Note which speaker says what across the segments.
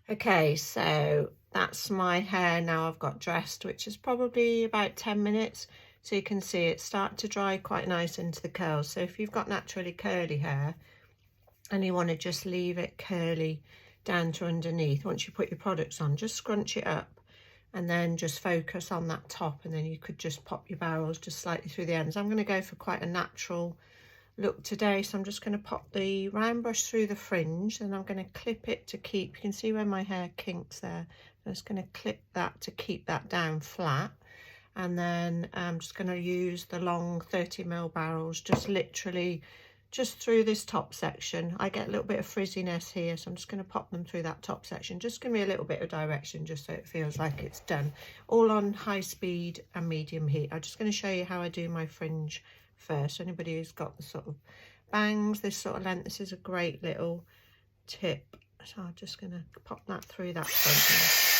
Speaker 1: Okay, so that's my hair now I've got dressed, which is probably about 10 minutes. So you can see it start to dry quite nice into the curls. So if you've got naturally curly hair and you want to just leave it curly down to underneath, once you put your products on, just scrunch it up and then just focus on that top, and then you could just pop your barrels just slightly through the ends. I'm going to go for quite a natural look today, so I'm just going to pop the round brush through the fringe, and I'm going to clip it to keep, you can see where my hair kinks there, I'm just going to clip that to keep that down flat. And then I'm just going to use the long 30mm barrels just literally just through this top section. I get a little bit of frizziness here, so I'm just going to pop them through that top section. Just give me a little bit of direction just so it feels like it's done. All on high speed and medium heat. I'm just going to show you how I do my fringe first. Anybody who's got the sort of bangs, this sort of length, this is a great little tip. So I'm just going to pop that through that front.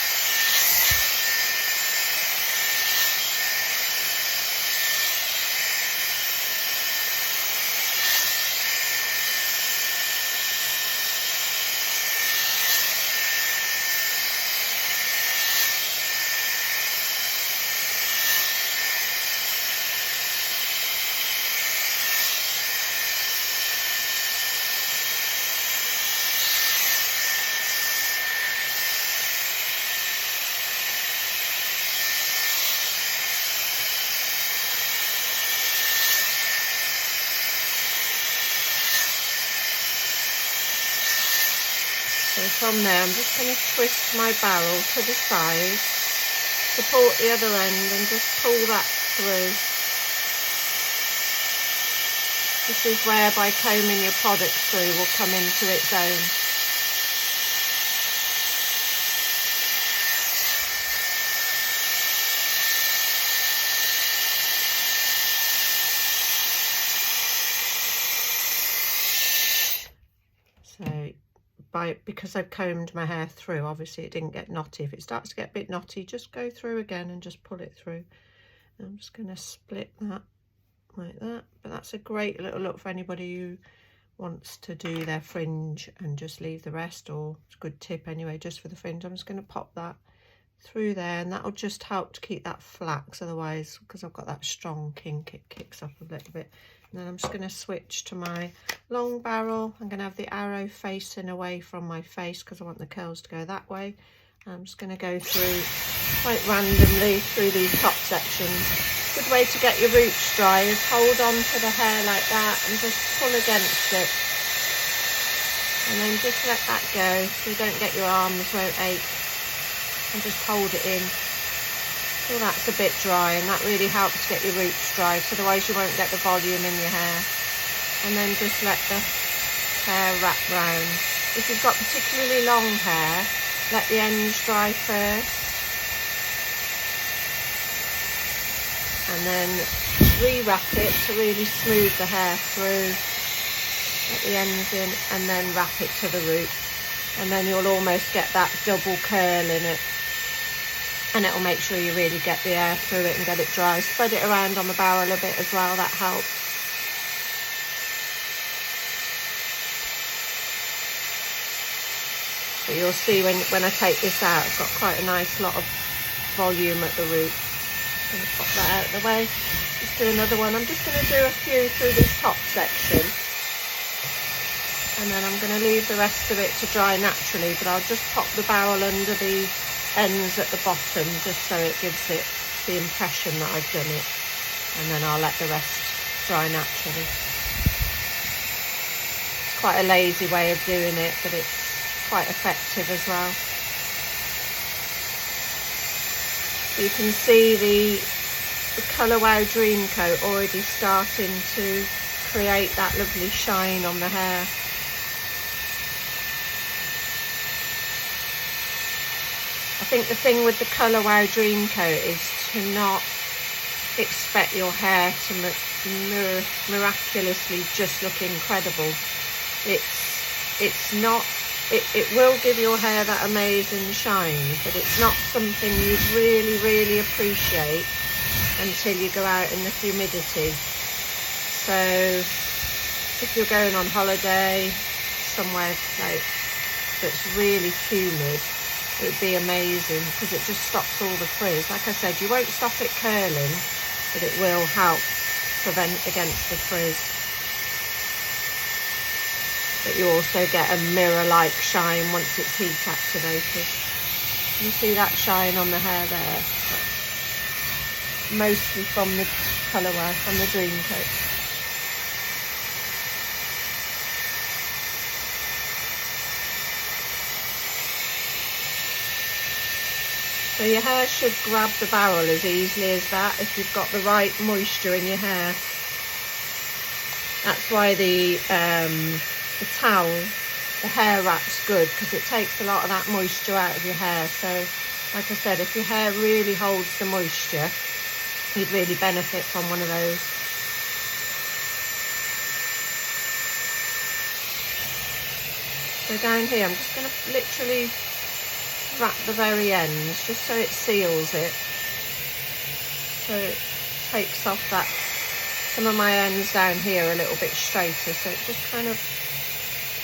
Speaker 1: So from there, I'm just going to twist my barrel to the side, support the other end and just pull that through. This is where by combing your product through will come into its own. So because I've combed my hair through, obviously it didn't get knotty. If it starts to get a bit knotty, just go through again and just pull it through. And I'm just going to split that like that. But that's a great little look for anybody who wants to do their fringe and just leave the rest, or it's a good tip anyway, just for the fringe. I'm just going to pop that through there, and that'll just help to keep that flat, because otherwise, because I've got that strong kink, it kicks up a little bit. And then I'm just going to switch to my long barrel. I'm going to have the arrow facing away from my face because I want the curls to go that way. I'm just going to go through quite randomly through these top sections. Good way to get your roots dry is hold on to the hair like that and just pull against it. And then just let that go so you don't get your arms won't ache. And just hold it in till that's a bit dry, and that really helps get your roots dry, so otherwise you won't get the volume in your hair. And then just let the hair wrap round. If you've got particularly long hair, let the ends dry first, and then re-wrap it to really smooth the hair through. Let the ends in and then wrap it to the root, and then you'll almost get that double curl in it. And it'll make sure you really get the air through it and get it dry. Spread it around on the barrel a bit as well, that helps. But you'll see when I take this out, I've got quite a nice lot of volume at the root. I'm going to pop that out of the way. Just do another one. I'm just going to do a few through this top section. And then I'm going to leave the rest of it to dry naturally, but I'll just pop the barrel under the ends at the bottom just so it gives it the impression that I've done it, and then I'll let the rest dry naturally. It's quite a lazy way of doing it, but it's quite effective as well. You can see the Colour Wow Dream Coat already starting to create that lovely shine on the hair. I think the thing with the Colour Wow Dream Coat is to not expect your hair to miraculously just look incredible. It's not, it will give your hair that amazing shine, but it's not something you'd really appreciate until you go out in the humidity. So if you're going on holiday somewhere like that's really humid, it would be amazing because it just stops all the frizz. Like I said, you won't stop it curling, but it will help prevent against the frizz. But you also get a mirror-like shine once it's heat activated. You see that shine on the hair there? That's mostly from the colour work, from the Dream Coat. So your hair should grab the barrel as easily as that if you've got the right moisture in your hair. That's why the towel, the hair wrap's good, because it takes a lot of that moisture out of your hair. So like I said, if your hair really holds the moisture, you'd really benefit from one of those. So down here I'm just going to literally wrap the very ends just so it seals it, so it takes off that, some of my ends down here a little bit straighter, so it just kind of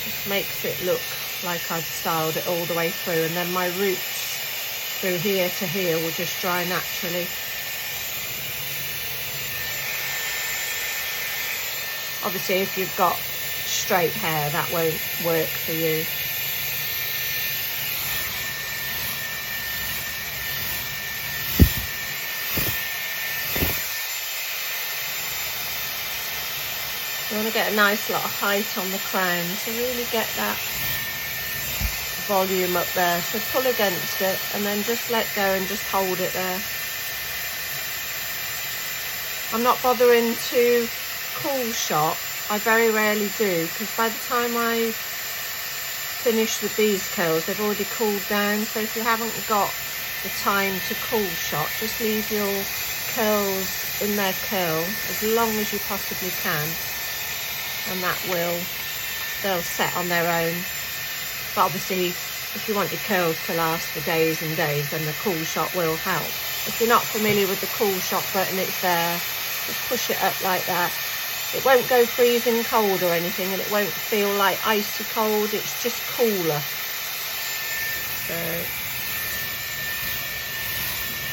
Speaker 1: just makes it look like I've styled it all the way through, and then my roots through here to here will just dry naturally. Obviously if you've got straight hair that won't work for you. You want to get a nice lot of height on the crown to really get that volume up there. So pull against it and then just let go and just hold it there. I'm not bothering to cool shot. I very rarely do, because by the time I finish with these curls they've already cooled down. So if you haven't got the time to cool shot, just leave your curls in their curl as long as you possibly can, and that they'll set on their own. But obviously if you want your curls to last for days and days, then the cool shot will help. If you're not familiar with the cool shot button, it's there. Just push it up like that. It won't go freezing cold or anything, and it won't feel like icy cold, it's just cooler. So,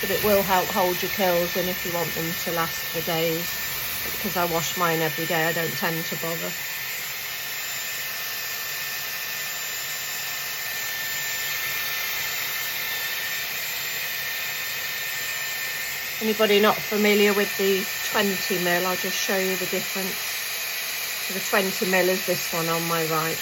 Speaker 1: but it will help hold your curls in if you want them to last for days. Because I wash mine every day, I don't tend to bother. Anybody not familiar with the 20mm, I'll just show you the difference. So the 20mm is this one on my right.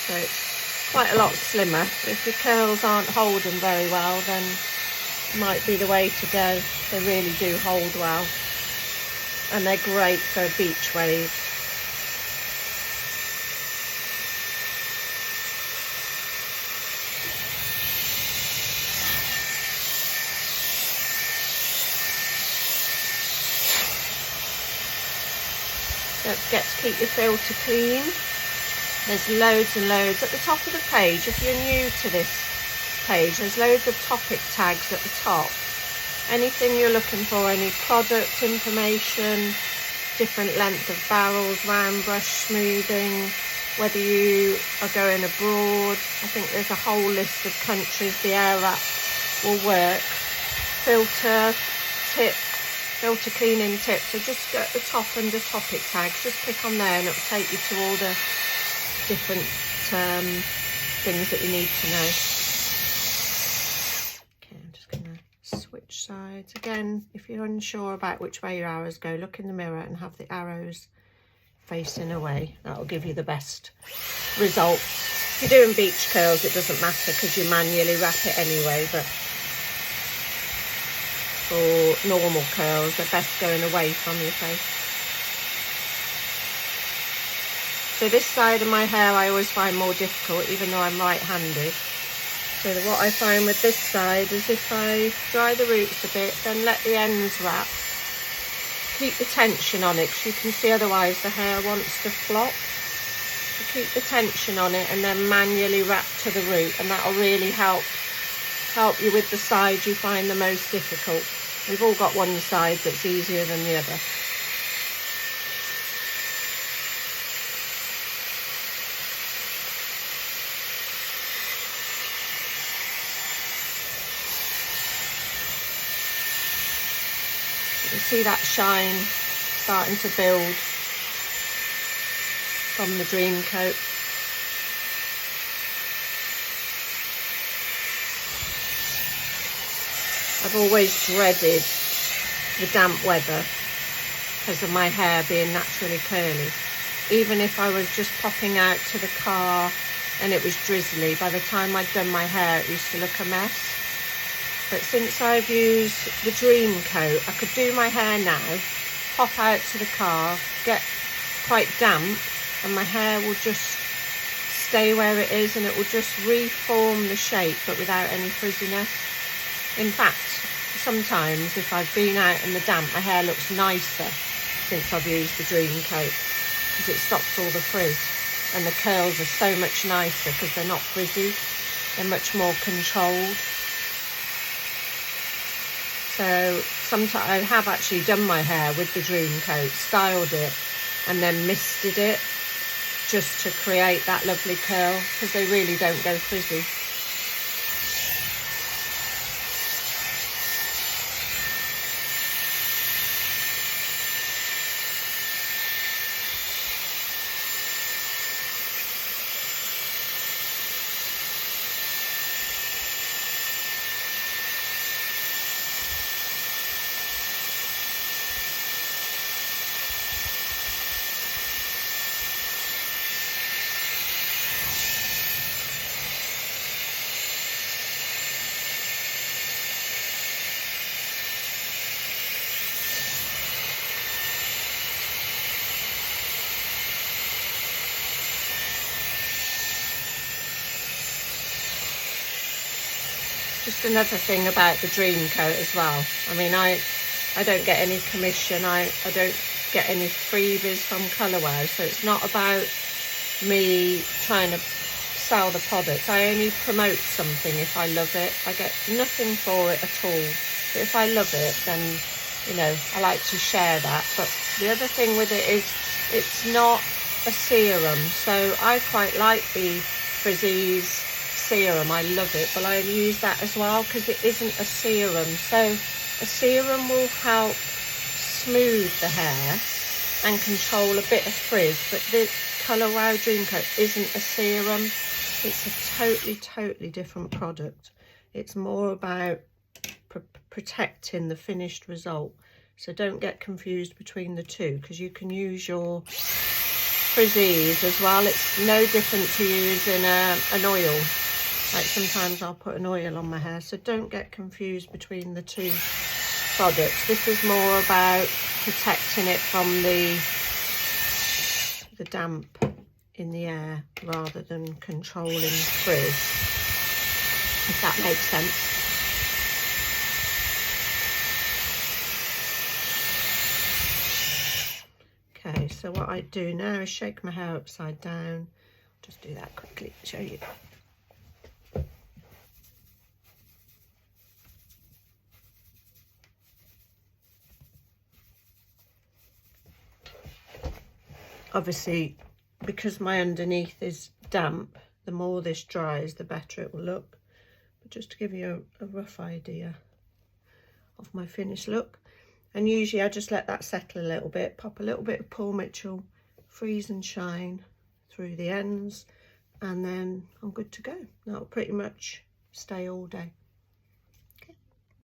Speaker 1: So it's quite a lot slimmer. If your curls aren't holding very well, then it might be the way to go. They really do hold well. And they're great for a beach wave. Don't forget to keep your filter clean. There's loads and loads at the top of the page. If you're new to this page, there's loads of topic tags at the top. Anything you're looking for, any product information, different length of barrels, round brush smoothing, whether you are going abroad. I think there's a whole list of countries the airwrap will work. Filter tips, filter cleaning tips. So just go at the top under topic tags, just click on there and it will take you to all the different things that you need to know. Okay, I'm just going to switch sides. Again, if you're unsure about which way your arrows go, look in the mirror and have the arrows facing away. That'll give you the best result. If you're doing beach curls, it doesn't matter because you manually wrap it anyway, but for normal curls, they're best going away from your face. So this side of my hair I always find more difficult, even though I'm right-handed. So what I find with this side is if I dry the roots a bit, then let the ends wrap. Keep the tension on it, because you can see otherwise the hair wants to flop. So keep the tension on it and then manually wrap to the root, and that'll really help you with the side you find the most difficult. We've all got one side that's easier than the other. You see that shine starting to build from the Dream Coat. I've always dreaded the damp weather because of my hair being naturally curly. Even if I was just popping out to the car and it was drizzly, by the time I'd done my hair it used to look a mess. But since I've used the Dream Coat, I could do my hair now, pop out to the car, get quite damp, and my hair will just stay where it is and it will just reform the shape but without any frizziness. In fact, sometimes if I've been out in the damp, my hair looks nicer since I've used the Dream Coat because it stops all the frizz, and the curls are so much nicer because they're not frizzy, they're much more controlled. So sometimes I have actually done my hair with the Dream Coat, styled it and then misted it just to create that lovely curl because they really don't go frizzy. Just another thing about the Dream Coat as well. I mean, I don't get any commission. I don't get any freebies from Colourwow, so it's not about me trying to sell the products. I only promote something if I love it. I get nothing for it at all. But if I love it, then, you know, I like to share that. But the other thing with it is it's not a serum. So I quite like the Frizzies serum, I love it, but I use that as well because it isn't a serum. So a serum will help smooth the hair and control a bit of frizz, but the Colourwow Dream Coat isn't a serum. It's a totally different product. It's more about protecting the finished result. So don't get confused between the two, because you can use your Frizzies as well. It's no different to using an oil. Like sometimes I'll put an oil on my hair, so don't get confused between the two products. This is more about protecting it from the damp in the air rather than controlling frizz, if that makes sense. Okay, so what I do now is shake my hair upside down. Just do that quickly to show you. Obviously, because my underneath is damp, the more this dries, the better it will look. But just to give you a rough idea of my finished look. And usually I just let that settle a little bit, pop a little bit of Paul Mitchell Freeze and Shine through the ends, and then I'm good to go. That'll pretty much stay all day.